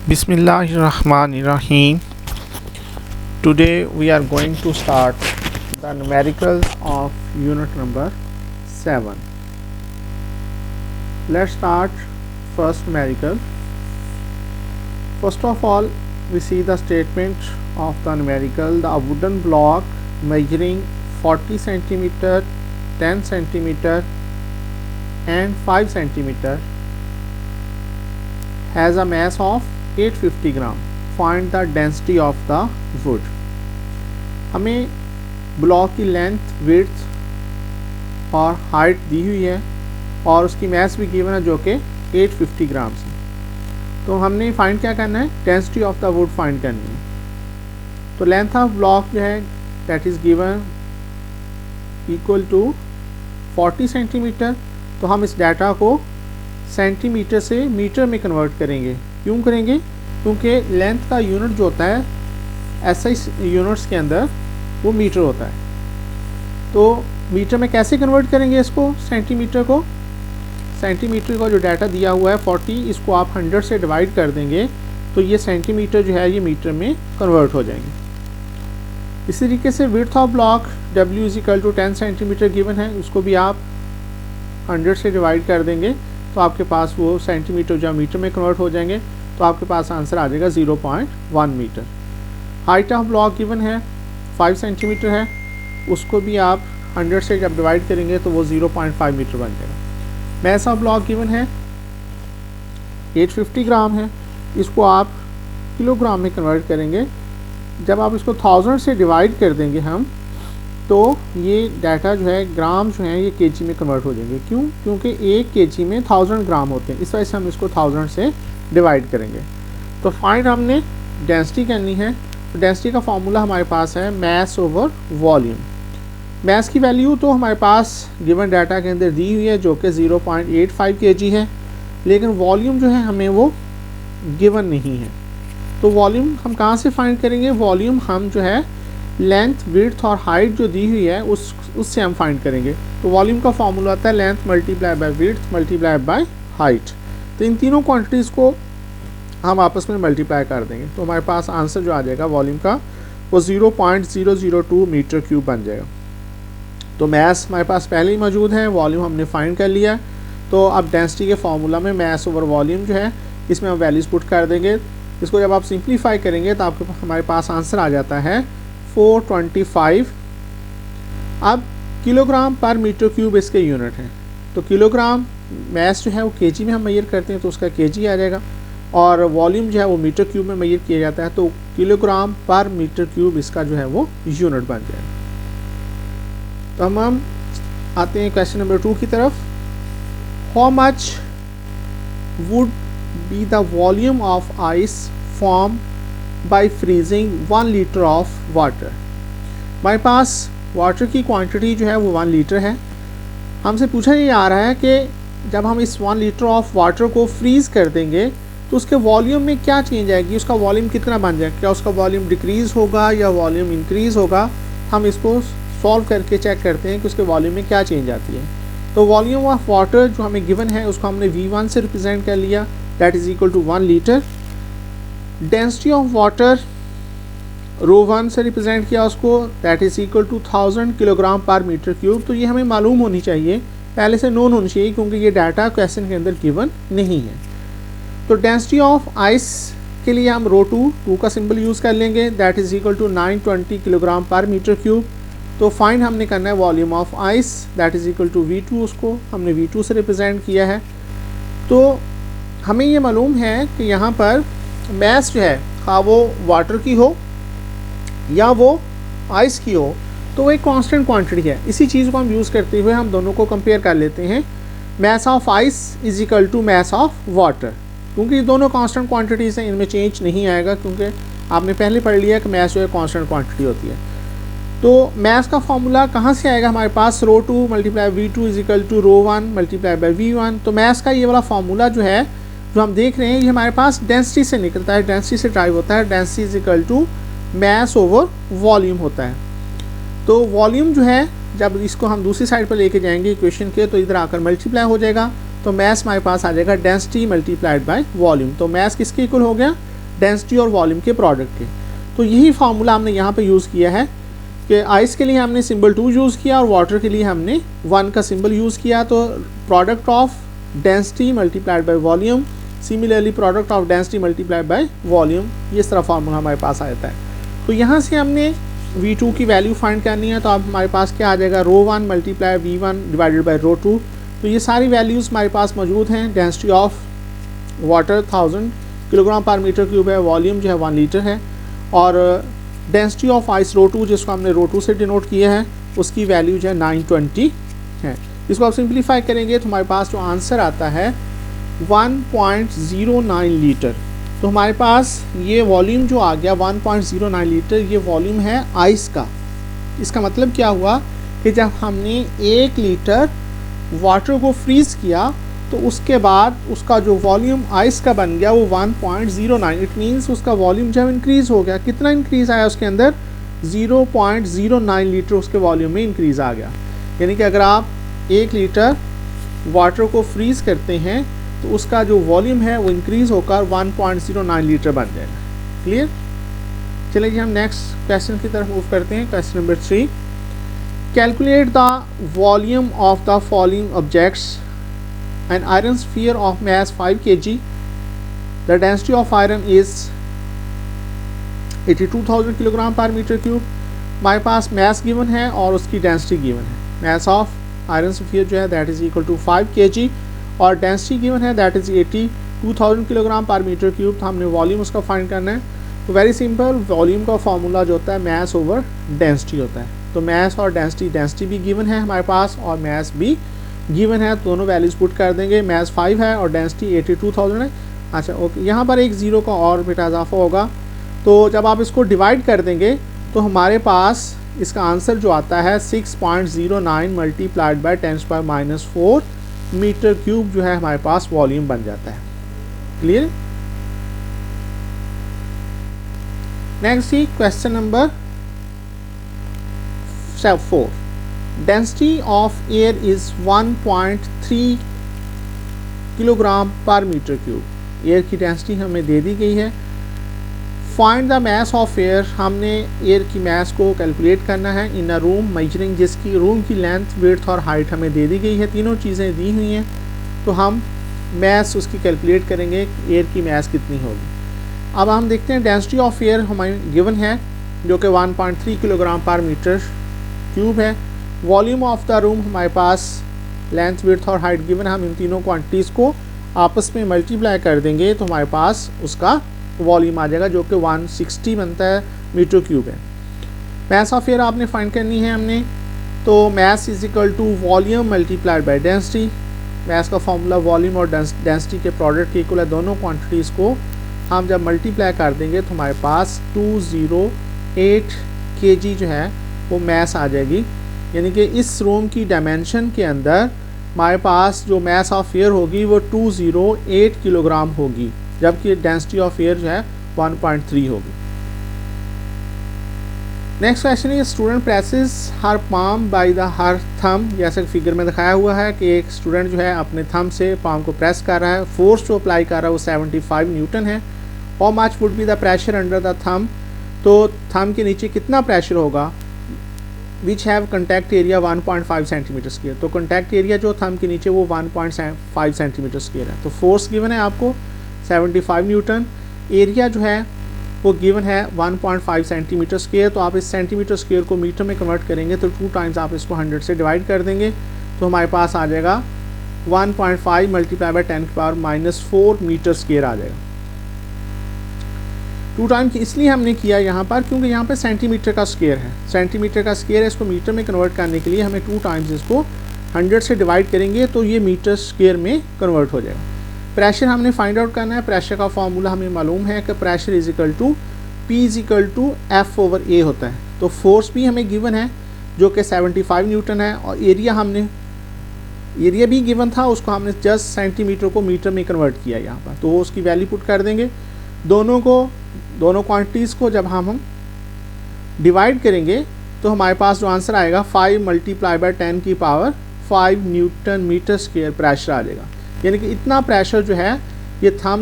Bismillahirrahmanirrahim. Today we are going to start the numericals of unit number 7. Let's start first numerical. First of all, we see the statement of the numerical. The wooden block measuring 40 centimeter, 10 centimeter and 5 centimeter has a mass of 850 gram. Find the density of the would. हमें block की length, width और height दी हुई है और उसकी mess भी given है जो कि 850 ग्राम से. तो हमने फाइंड क्या करना है, density of the wood find करनी है. तो लेंथ ऑफ ब्लॉक जो है that is given equal to 40 centimetre. तो हम इस डाटा को सेंटीमीटर से मीटर में कन्वर्ट करेंगे. क्यों करेंगे? क्योंकि लेंथ का यूनिट जो होता है ऐसा यूनिट्स के अंदर वो मीटर होता है. तो मीटर में कैसे कन्वर्ट करेंगे इसको, सेंटीमीटर को? सेंटीमीटर का जो डाटा दिया हुआ है 40, इसको आप 100 से डिवाइड कर देंगे तो ये सेंटीमीटर जो है ये मीटर में कन्वर्ट हो जाएंगे. इसी तरीके से width of block W is equal to 10 centimetre given है, उसको भी आप 100 से डिवाइड कर देंगे तो आपके पास वो सेंटीमीटर जो मीटर में कन्वर्ट हो जाएंगे. तो आपके पास आंसर आ जाएगा 0.1 metre. Height of block given है 5 सेंटीमीटर है, उसको भी आप 100 से जब डिवाइड करेंगे तो वो 0.5 मीटर बन जाएगा. मैस ऑफ ब्लॉक गिवन है 850 ग्राम है, इसको आप किलोग्राम में कन्वर्ट करेंगे. जब आप इसको 1000 से डिवाइड कर देंगे हम तो ये डाटा जो है ग्राम जो है ये केजी में कन्वर्ट हो जाएंगे. क्यों? क्योंकि 1 केजी में 1000 ग्राम होते हैं, इस वजह से हम इसको 1000 से डिवाइड करेंगे. तो फाइंड हमने डेंसिटी करनी है. तो डेंसिटी का फॉर्मूला हमारे पास है मैस ओवर वॉल्यूम. मैस की वैल्यू तो हमारे पास गिवन डाटा के अंदर दी हुई है जो कि 0.85 kg है, लेकिन वॉल्यूम जो है हमें वो गिवन नहीं है. तो वॉल्यूम हम कहाँ से फाइंड करेंगे? वॉल्यूम हम जो है लेंथ, विड्थ और हाइट जो दी हुई है उससे हम फाइंड करेंगे. तो वॉल्यूम का फॉर्मूला आता है length multiply by width multiply by height. तो इन तीनों क्वांटिटीज़ को हम आपस में मल्टीप्लाई कर देंगे तो हमारे पास आंसर जो आ जाएगा वॉल्यूम का वो 0.002 मीटर क्यूब बन जाएगा. तो मैस हमारे पास पहले ही मौजूद है, वॉल्यूम हमने फाइंड कर लिया. तो अब डेंसिटी के फार्मूला में मैस ओवर वॉल्यूम जो है इसमें हम वैल्यूज़ पुट कर देंगे. इसको जब आप सिंप्लीफाई करेंगे तो आपके हमारे पास आंसर आ जाता है 425. अब किलोग्राम पर मीटर क्यूब इसके यूनिट हैं. तो किलोग्राम मैस जो है वो केजी में हम मेजर करते हैं तो उसका केजी आ जाएगा, और वॉल्यूम जो है वो मीटर क्यूब में मेजर किया जाता है तो किलोग्राम पर मीटर क्यूब इसका जो है वो यूनिट बन जाएगा. तो हम आते हैं क्वेश्चन नंबर 2 की तरफ. How much would be the volume of ice form by freezing 1 litre of water. हमारे पास वाटर की क्वांटिटी जो है वो 1 लीटर है. हमसे पूछा ये आ रहा है कि जब हम इस 1 लीटर ऑफ वाटर को फ्रीज़ कर देंगे तो उसके वॉल्यूम में क्या चेंज आएगी, उसका वॉल्यूम कितना बन जाएगा, क्या उसका वॉल्यूम डिक्रीज़ होगा या वॉल्यूम इंक्रीज़ होगा. हम इसको सॉल्व करके चेक करते हैं कि उसके वॉल्यूम में क्या चेंज आती है. तो वॉल्यूम ऑफ वाटर जो हमें गिवन है उसको हमने V1 से रिप्रेजेंट कर लिया, that is equal to 1 litre. Density of water ρ1 से रिप्रेजेंट किया उसको, that is equal to 1000 kilogram per metre cube. तो ये हमें मालूम होनी चाहिए, पहले से नोन होनी चाहिए क्योंकि ये डाटा क्वेश्चन के अंदर गिवन नहीं है. तो डेंसिटी ऑफ आइस के लिए हम ρ2 का सिंबल यूज़ कर लेंगे, that is equal to 920 kilogram per metre cube. तो फाइंड हमने करना है volume of ice, that is equal to V2, उसको हमने V2 से रिप्रेजेंट किया है. तो हमें ये मालूम है कि यहाँ पर मैस जो है हाँ वो वाटर की हो या वो आइस की हो तो वो एक कांस्टेंट क्वांटिटी है. इसी चीज़ को हम यूज़ करते हुए हम दोनों को कंपेयर कर लेते हैं. Mass of ice is equal to mass of water, क्योंकि ये दोनों कांस्टेंट क्वांटिटीज़ हैं, इनमें चेंज नहीं आएगा क्योंकि आपने पहले पढ़ लिया कि मैस जो है कांस्टेंट क्वांटिटी होती है. तो मैस का फॉर्मूला कहाँ से आएगा हमारे पास, ρ2 multiply V2 is equal to ρ1 multiply by V1. तो मैस का ये वाला फार्मूला जो है जो हम देख रहे हैं ये हमारे पास डेंसिटी से निकलता है, डेंसिटी से ड्राइव होता है. Density is equal to mass over volume होता है. तो वॉल्यूम जो है जब इसको हम दूसरी साइड पर लेके जाएंगे इक्वेशन के तो इधर आकर मल्टीप्लाई हो जाएगा. तो मैस हमारे पास आ जाएगा डेंसिटी मल्टीप्लाइड बाय वॉल्यूम. तो मैस किसके इक्वल हो गया, डेंसिटी और वॉल्यूम के प्रोडक्ट के। तो यही फार्मूला हमने यहाँ पे यूज़ किया है कि आइस के लिए हमने सिंबल 2 यूज़ किया और वाटर के लिए हमने 1 का सिंबल यूज़ किया। तो product of density multiplied by volume, similarly product of density multiplied by volume, ये इस तरह फार्मूला हमारे पास आ जाता है। तो यहाँ से हमने V2 की वैल्यू फाइंड करनी है, तो अब हमारे पास क्या आ जाएगा, ρ1 मल्टीप्लाई V1 डिवाइडेड बाई ρ2। तो ये सारी वैल्यूज़ हमारे पास मौजूद हैं। Density of water 1000 kilogram per metre cube है, वॉल्यूम जो है 1 लीटर है, और डेंसिटी ऑफ आइस ρ2 जिसको हमने ρ2 से डिनोट किया है, उसकी वैल्यू जो है 920 है। इसको आप सिंप्लीफाई करेंगे तो हमारे पास जो आंसर आता है 1.09 लीटर। तो हमारे पास ये वॉल्यूम जो आ गया 1.09 लीटर, ये वॉल्यूम है आइस का। इसका मतलब क्या हुआ कि जब हमने 1 लीटर वाटर को फ्रीज़ किया तो उसके बाद उसका जो वॉल्यूम आइस का बन गया वो 1.09, इट मीन्स उसका वॉल्यूम जब इंक्रीज़ हो गया, कितना इंक्रीज़ आया उसके अंदर, 0.09 लीटर उसके वॉल्यूम में इंक्रीज़ आ गया। यानी कि अगर आप 1 लीटर वाटर को फ्रीज़ करते हैं तो उसका जो वॉल्यूम है वो इंक्रीज़ होकर 1.09 लीटर बन जाएगा। क्लियर? चलिए जी हम नेक्स्ट क्वेश्चन की तरफ मूव करते हैं। Question number 3, calculate the volume of the following objects. An iron sphere of mass 5 kg. The density of iron is 82,000 kilogram per metre cube. हमारे पास mass given है और उसकी density given है। mass of iron sphere जो है that is equal to 5 kg और density given है that is 82,000 kilogram per metre cube. तो हमने volume उसका फाइंड करना है। तो वेरी सिंपल, वॉल्यूम का फॉर्मूला जो होता है mass over density होता है। तो mass और density भी given है हमारे पास और mass भी गिवन है, दोनों वैल्यूज पुट कर देंगे। मैस 5 है और डेंसिटी 82,000 है। अच्छा ओके, यहाँ पर एक ज़ीरो का और बेटा इजाफा होगा। तो जब आप इसको डिवाइड कर देंगे तो हमारे पास इसका आंसर जो आता है 6.09 मल्टीप्लाइड बाय 10⁻⁻⁴ मीटर क्यूब जो है हमारे पास वॉल्यूम बन जाता है। Clear? Next he question number 4, density of air is 1.3 kilogram per metre cube. Air की डेंसिटी हमें दे दी गई है। Find the mass of air, हमने एयर की मास को कैलकुलेट करना है इन अ रूम मेजरिंग, जिसकी रूम की लेंथ, विड्थ और हाइट हमें दे दी गई है। तीनों चीज़ें दी हुई हैं तो हम मास उसकी कैलकुलेट करेंगे, एयर की मास कितनी होगी। अब हम देखते हैं डेंसिटी ऑफ एयर हमें गिवन है जो कि 1.3 किलोग्राम पर मीटर क्यूब है। वॉल्यूम ऑफ द रूम हमारे पास लेंथ, विड्थ और हाइट गिवन है। हम इन तीनों क्वांटिटीज़ को आपस में मल्टीप्लाई कर देंगे तो हमारे पास उसका वॉल्यूम आ जाएगा जो कि 160 बनता है मीटर क्यूब है। मास ऑफ एयर आपने फाइंड करनी है हमने, तो mass is equal to volume multiplied by density. Mass का फॉर्मूला वॉल्यूम और डेंसिटी के प्रोडक्ट के इक्वल है। दोनों क्वांटिटीज़ को हम जब मल्टीप्लाई कर देंगे तो हमारे पास 208 kg जो है वो मास आ जाएगी। यानी कि इस रूम की डायमेंशन के अंदर हमारे पास जो मास ऑफ एयर होगी वो 208 किलोग्राम होगी, जबकि डेंसिटी ऑफ एयर जो है 1.3 होगी। नेक्स्ट क्वेश्चन है, student presses her palm by the her thumb. जैसे फिगर में दिखाया हुआ है कि एक स्टूडेंट जो है अपने थंब से पाम को प्रेस कर रहा है। फोर्स जो अप्लाई कर रहा है वो 75 न्यूटन है। How much would be the pressure under the thumb. तो थंब के नीचे कितना प्रेशर होगा, which have contact area 1.5 centimetre square. तो कंटैक्ट एरिया जो थंब के नीचे वो 1.5 सेंटीमीटर स्क्वायर है। तो फोर्स गिवन है आपको 75 न्यूटन, एरिया जो है वो गिवन है 1.5 सेंटीमीटर स्क्वायर। तो आप इस सेंटीमीटर स्क्वायर को मीटर में कन्वर्ट करेंगे तो 2 टाइम्स आप इसको 100 से डिवाइड कर देंगे तो हमारे पास आ जाएगा 1.5 मल्टीप्लाई बाय 10⁻⁻⁴ मीटर स्क्वायर आ जाएगा। 2 टाइम्स इसलिए हमने किया यहाँ पर क्योंकि यहाँ पे सेंटीमीटर का स्क्वायर है, सेंटीमीटर का स्क्वायर है। इसको मीटर में कन्वर्ट करने के लिए हमें 2 टाइम्स इसको 100 से डिवाइड करेंगे तो ये मीटर स्क्वायर में कन्वर्ट हो जाएगा। प्रेशर हमने फाइंड आउट करना है। प्रेशर का फॉर्मूला हमें मालूम है कि pressure is equal to P is equal to F/A होता है। तो फोर्स भी हमें गिवन है जो कि 75 न्यूटन है और एरिया भी गिवन था, उसको हमने जस्ट सेंटीमीटर को मीटर में कन्वर्ट किया यहाँ पर, तो उसकी वैल्यू पुट कर देंगे। दोनों क्वांटिटीज़ को जब हम डिवाइड करेंगे तो हमारे पास जो आंसर आएगा 5 multiply by 10⁵ newton metre square pressure आ जाएगा। यानी कि इतना प्रेशर जो है ये थंब